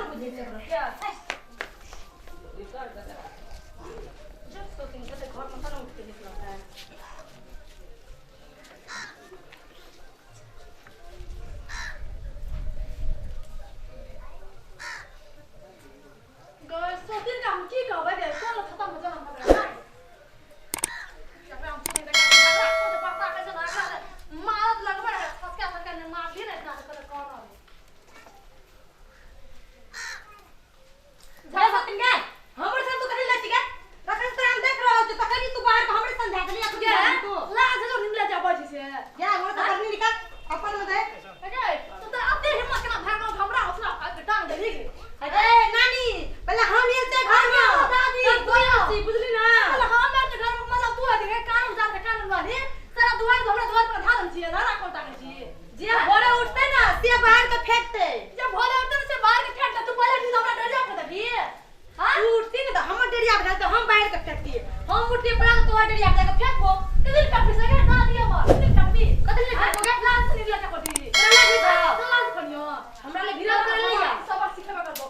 बुझे छै क्या विचार कर जब सोचिंग से घर में खाना उठ के निकलता है गए सोचिंग का हम की कहबे रे कोन खत्म हो जाना पड़े जब हम सोचिंग का को तो पता कैसे लगा मारत लगबे रे फसका फसका ने मार भी नहीं ना कर कौन जय सोचिंग के हमरे से तू कहीं लची के तखन से हम देख रहल छी तखन तू बाहर हमरे संग देख लिया तू लाज जो निकले जा बाजी से क्या वो तो करनी निकल अपन में दे अरे तू तो अब दे हिम्मत केना भागो हमरा हौसला टांग दे अरे नानी पहले हम ये से घर में दादी कोई बुझली ना पहले हम के घर में मतलब तू है कान उजार के कान वाली सारा दुआर हमरा दुआर पर धारन छी ना कोटा के छी जे भोरे उठते ना से बाहर के फेंकते जब भोरे उठते से बाहर के फेंकते तू पहले दिन हमरा डरिया के देबी हां तू उठती ना तो हम डरिया के तो हम बाहर के फेंकती हम उठती पड़ा तो डरिया के फेंकबो किदिल फेंक सके ना दिया मार किदिल फेंकबी कदिल फेंकोगे लाज से निकला के पड़ी चला भी था लाज करियो हमरा ले गिरा कर लिया सबक सिखेबा करबो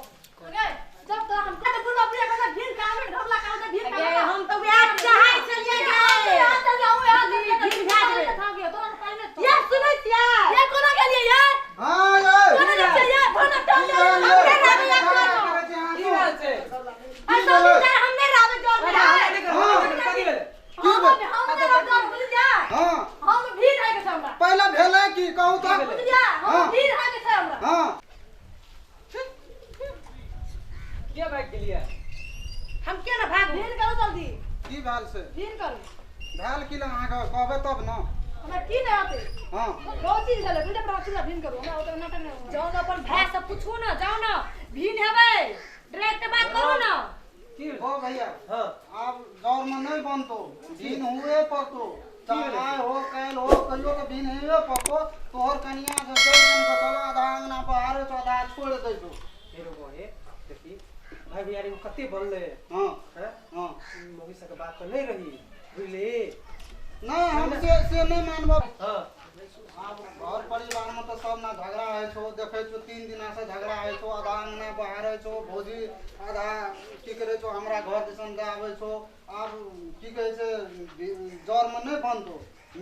ओके जब तो हम कहते बुला बुला का भीन काम में ढोला काम में भीन काम हम तो यार चाहे चलिए गए यार चल जाओ यार भीन भाग था गया तो पहले ये सुनै छिया ये कोना के लिए यार हां यार कोना के चाहिए फोन टाल की हाल से ऐसा नहीं हमने रावे जोर में हम भीन है के हमरा पहला भेले की कहू त हम भीन है के हमरा हां क्या भाग के लिए हम क्या ना भाग भीन करो जल्दी की भाल से भीन करो भाल की लंगा का कहबे तब न हमरा की नहीं आते हां रोज चीज चले बिना प्राचीन भीन करो हमरा उतना नाटक नहीं जाओ ना अपन भाई से पूछो ना जाओ ना भीन हेबे डायरेक्ट बात करो ना की ओ भैया हां आप दौर में नहीं बनतो दिन हुए पड़तो चाहे हो कैल हो कहियो के दिन हुए पड़तो तोहर कनिया के जन के चला आधा अंगना बाहर चौदा छोड़ दे तो हेरो बोए देखी भाई बियारी को कते बनले हां हैं हां मोगी से के बात तो नहीं रही बुझले नहीं हम से नहीं मानबो हां आप घर परिवार में तो सब ना झगड़ा है छो देखे छो 3 दिन से झगड़ा है छो आधा अंगना बाहर है छो भौजी आधा की करे छो हमरा घर दिसन दे आवे छो आप की कहे से जर में नहीं बनतो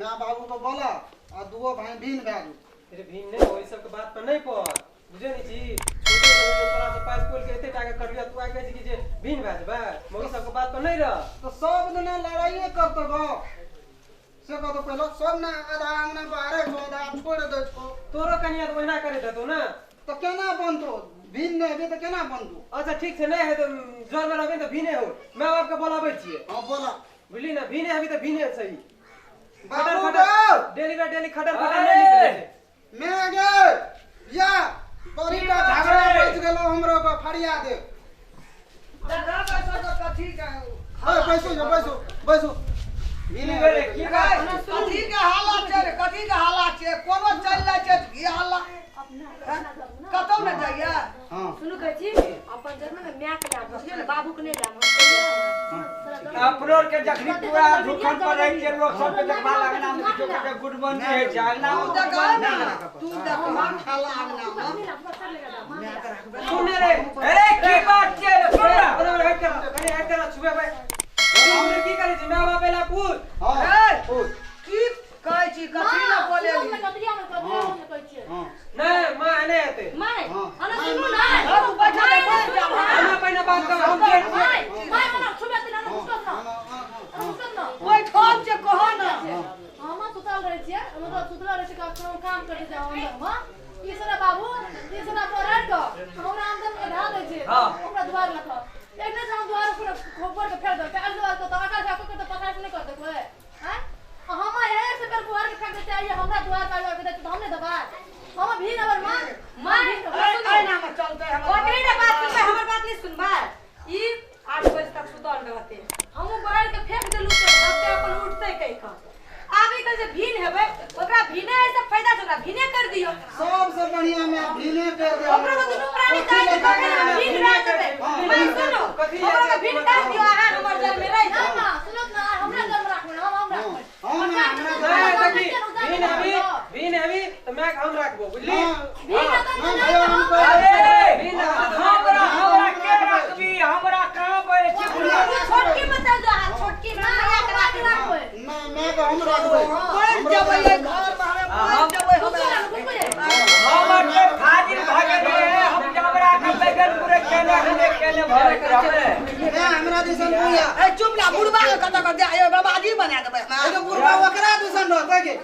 मां बाबू को बोला आ दुओ भाई भीन भागू तेरे भीन नहीं होई सब के बात पर नहीं पड़ बुझे नहीं छी छोटे तोरा से पास खोल के एते टाके करिया तू आगे छी जे भीन भाज बा मोगी सब के बात पर नहीं रह तो सब दिन लड़ाई करतो गो से को तो पहले सब ना आधा अंगना बाहर छो आधा छोड़ दे छो तोरो कनिया तो वहिना करे देतो ना तो केना बनतो भीन नहीं है तो केना बनतो अच्छा ठीक से नहीं है तो जोर में रहबे तो भीने हो मैं बाप के बोलाबै छिए हां बोला बुझली ना भीने अभी तो भीने सही बाबू डेली खटर नहीं निकले मैं गे या बड़ी का झगड़ा बच गेलो हमरो को फरिया दे दादा पैसा तो कथी का हां बैसो बैसो भीने गरे की बात कथी का हालत छै रे कथी का हालत छै कोनो चल जाय छै की हालत कतौ न जाइया हां सुनु कहै छी अपन जन्म में माय के लाग बसिए बाबू के नहीं लाग अपनो के जखनी पूरा दुकान पर रह के लोग सब के देखबा लगना में जो के गुड बन है जागना तू देख हम खाला अंगना में सुने रे अरे की बात छै रे पूरा अरे हट कर छुबे भाई हमरे की करे छी मां बाप एला पूछ हां की कहै छी कथी न बोले कतरिया में कहै छी हां नहीं मां नहीं आते माय हां अना सुनु ना हम बैठा बैठ हम पहिने बात कर हम के माय मना छुबे दिन ना उसको ना ओइ ठोक जे कहो ना हम सुतल रहे छिए हम तो सुतल रहे छी काम करते जाओ अंदर हां तीसरा बाबू तीसरा परार को हमरा अंदर में ढा दे छी ओकरा द्वार लखो एक ने हम द्वार पर खोपर के फेर दे के द्वार को तो आका जाको के तो पता नहीं कर दे कोई हैं हम यही से कर बुआर के फेंक देते आइए हमरा द्वार पर आके तो हमने दबा हम भी नंबर मां आई ना में चलते हम ओकरे ना बात सुनबे हमर बात नहीं सुनबा ई 8 बजे तक सुतल रहते हम बाहर के फेंक देलु से सबते अपन उठते कहि का आबे के जे भीन हेबे ओकरा भीने ऐसे फायदा छोरा भीने कर दियो सबसे बढ़िया में भीने कर दे ओकरा तो दुनु प्राणी जाय के कहबे भीन रह देबे मैं सुनो ओकरा भीन कर दियो आहा हमर घर में रह ना ना सुनो ना हमरा घर में राखो हम राखो भीन अभी तो मैं हम रखबो बुझली भीन हां भैया हम अरे भीन हम केले केले भरे करबे मैं हमरा दिसन बुया ए चुप ला बुढ़वा के कत कर दे आयो बाबाजी बना देबे एगो बुढ़वा ओकरा दिसन रहते के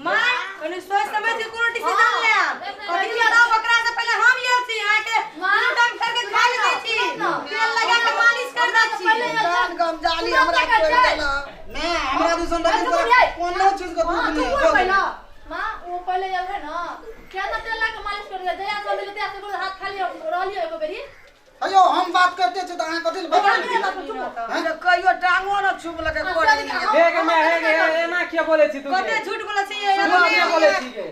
मां कने सोच समझ के कोनो डिसीजन ले आ कथि लड़ा ओकरा से पहले हम ले छी यहां के टाइम करके खा ले छी तेल लगा के मालिश कर दै छी जान गम जाली हमरा छोड़ देना मैं हमरा दिसन रहते कोनो चीज के दुख नहीं है मां वो पहले जब है ना क्या ना तेल लगा के मालिश कर दे जया सब मिलते ऐसे को हाथ खाली रहलियो एको बेरी अयो हम बात करते छ त अहाँ कथि बता अरे कहियो टांगो न छुप लगे कोड़ी देख मैं है एना क्या बोले छी तू कते झूठ बोले छी ये क्या बोले छी के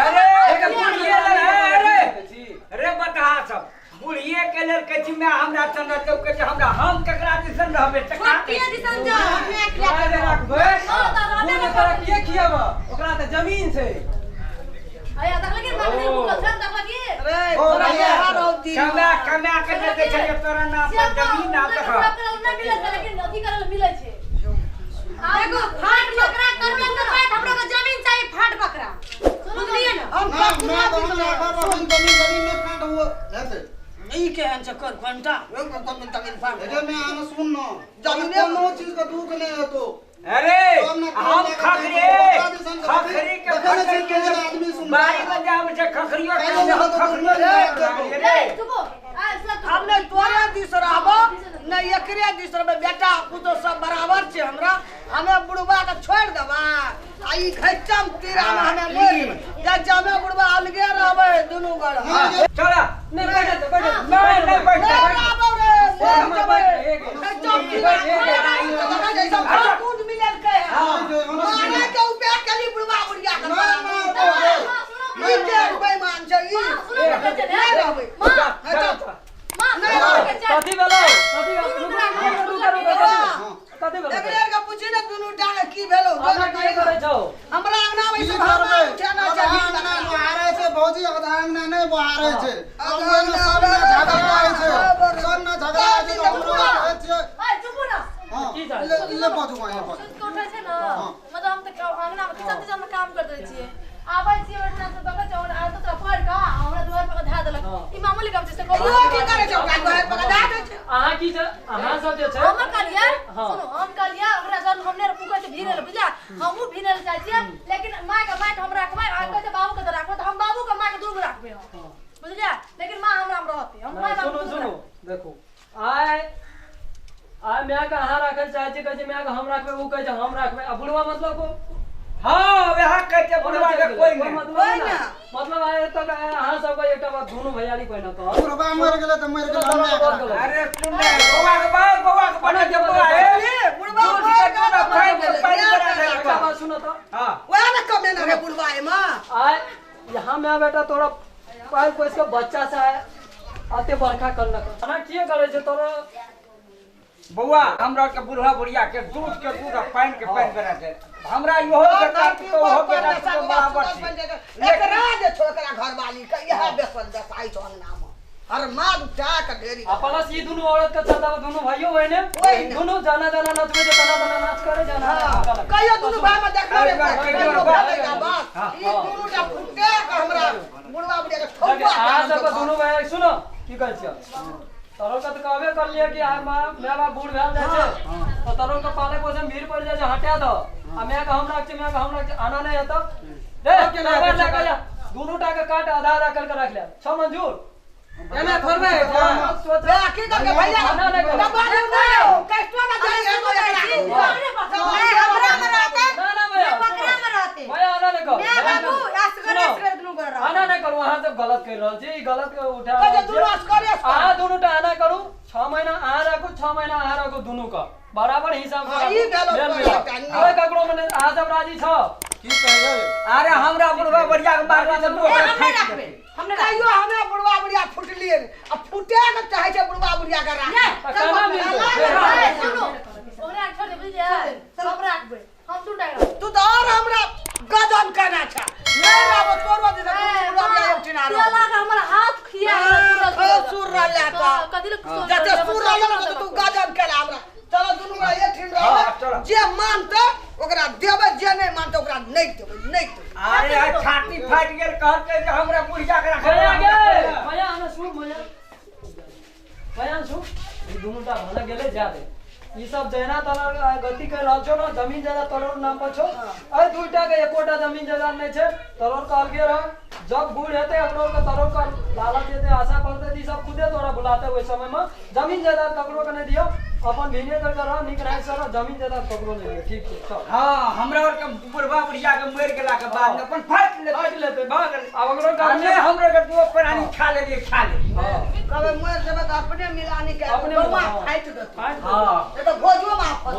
अरे एक बुढ़िए अरे बता सब बुढ़िए के लेल कथि में हमरा चंद के कथि हमरा हम ककरा दिसन रहबे टका के दिसन जा मैं क्या अरे रखबे बोले तोरा के खियाबा ओकरा त जमीन छै आया तक लगे मांगने को कथन तक लगे अरे तोरा यहाँ रहती कमा के दे छै तोरा नाम पर जमीन ना तक ना मिले लेकिन अथी करल मिले छै देखो फाट बकरा करबे करबे हमरा को जमीन चाहिए फाट बकरा सुनिए ना हम हम जमीन में फाट हुआ ऐसे ई के हन चक्कर घंटा कौन तक इंसान अरे मैं आना सुन न जमीन कोनो चीज का दुख नहीं है तो अरे हम खखरी के आदमी सुन बारी में जाम से खखरियो के खखरियो रे सुबो हमने तोरे दिस रहबो न एकरे दिस रहबे बेटा पुतो सब बराबर छे हमरा हमें बुढ़वा के छोड़ देबा आ ई खच्चम तीरा में हमें मोर जा जामे बुढ़वा अलगे रहबे दुनु गड़ चला नहीं बैठ नहीं बैठ रहबो रे मोर जबे खच्चम तीरा जैसा कूद मिलल के माने के उपाय कली बुढ़वा बुढ़िया के ई के बेईमान छै ई नहीं रहबे कथि भेलो कथि भेलो एकरे के पूछि ने दुनु टांग की भेलो हमरा की करे छौ हमरा अंगना में सब भाव उठेना चाहिए ना बहारे से भौजी अदांगना नहीं बहारे छे अब सब ना झगड़ा है छे सब ना झगड़ा है छे हमरो है छे ए चुप ना हां की जा ले बाजू वहां पर कोठा छै ना मतलब हम त अंगना में किचन किचन में काम कर दै छियै आबै छियै ओठना से बका जौन आ त पढ़ का हमरा दुआर पर धा देलक ई मामूली काम छै से यो की करे छै घर पर धा दे छै अहाँ की छै अहाँ सब जे छै हम कहलिए सुनो हम कहलिए ओकरा जन हमने पुकर के भीरल बुझा हमहु भीरल जाइ छियै लेकिन माय के हम राखबै आ कहते बाबू के राखबै त हम बाबू के माय के दूर राखबै बुझलिया लेकिन मां हमरा में रहते हम माय सुनो सुनो देखो आय मैं का अहाँ राखल चाहे छी कहै छै मैं का हम राखबै उ कहै छै हम राखबै आ बुढ़वा मतलब को हां वहां कहते बुढ़वा के कोई नहीं मतलब आए तो अहाँ सब को एकटा बात दोनों भैयारी कहना तो बुढ़वा मर गेले त मर गेले अरे सुन ले गोवा के बना के बुआ है बुढ़वा मर गेले फाइन करा एकटा बात सुनो तो हां ओए ना कमे ना रे बुढ़वा में आय यहाँ मैं बेटा तोरा पाल को इसका बच्चा से है आते बरखा करना खाना किए करे छै तोरा बउआ हमरा के बुढ़वा बुढ़िया के दूध के दूध और पानी के पानी बना दे हमरा इहो बेटा तो हो बेटा तो बराबर छी एकरा जे छोकरा घरवाली के यह बेसन दसाई छ नाम हर मार उठा के ढेरी अपना सी दोनों औरत के चलता दोनों भाइयों बहने दोनों जाना जाना नाच में तना तना नाच करे जाना कहियो दुनु भाई में देखला रे कहियो भागेगा बस ई दुनु टा फुटे के हमरा बुढ़वा बुढ़िया के ठोका आ सब दोनों भाई सुनो की कहै छियै तरो का तो कहबे कर लिया कि आ मां मैं बा बूढ़ भेल जाय छै तो तरो का पाले पोसे भीड़ पड़ जाय छै हटा दो आ मैं का हम राख छै मैं का हम राख आना नहीं आता दे के लगा जा दोनों टा के काट आधा आधा करके रख ले छ मंजूर एना थोड़बे सोच रे आखी करके भैया आना नहीं कर दबा दे ना कैस्ट्रो ना जाए तो हमरा में रहते ना ना भैया बकरा में रहते भैया आना नहीं कर मैं बाबू असगर दुनु कर रहा आना नहीं करू वहां से गलत कर रहल छी गलत के उठा कहे दुनु असकरे आ दोनों टा आना करू 6 महीना आ रखू 6 महीना आ रखू दोनों का बराबर हिसाब से ई भेलो ओए ककरो मने आ सब राजी छ की कहै अरे हमरा बुढ़वा बढ़िया के मारवा दे तो हमने रखबे हमने कहियो हमरा बुढ़वा बुढ़िया फुटलिए आ फुटे के चाहे छै बुढ़वा बुढ़िया के राख कहना मिल सुनो ओकरा छोड़ दे बुझिया सब राखबे हम तू डाल तू तो और हमरा गजन करना छ नहीं लाबो तोरो दे बुढ़वा बुढ़िया उठिना रो तेला का हमरा हाथ खिया सुर रहला का कथि जते सुर रहला तो तू गजन केला हमरा चलो दुनु एक ठिन रह जे मानते ओकरा देबै जे नहीं मानते ओकरा नहीं देबै नहीं देबै अरे यार छाती फाट गेल कहते जे हमरा बुढ़िया के भैया गे रखा भैया आना सु भैया सु ई दुनुटा भले गेले जा दे ई सब जैना तोरा गति कर रहल छौ ना जमीन जायदाद तोर नाम पर छौ अरे दुइटा के एकोटा जमीन जायदाद नहीं छे तोर कहल के रह जब बूढ़ हेते अकरो के तोर का लालच देते आशा करते दी सब खुदे तोरा बुलाते ओइ समय में जमीन जायदाद ककरो के नहीं दियो अपन भिने कर रह निक रह सर जमीन जायदाद ककरो नहीं दियो ठीक छै चल हां हमरा और के बुढ़वा बुढ़िया के मर गेला के बाद में अपन फाट लेते भाग अब अकरो का हमने हमरे के दो प्राणी खा ले हां कबे मर जेबै त अपने मिलानी के अपने बउआ फाइट देतै फाइट हां ये तो भोजो में आप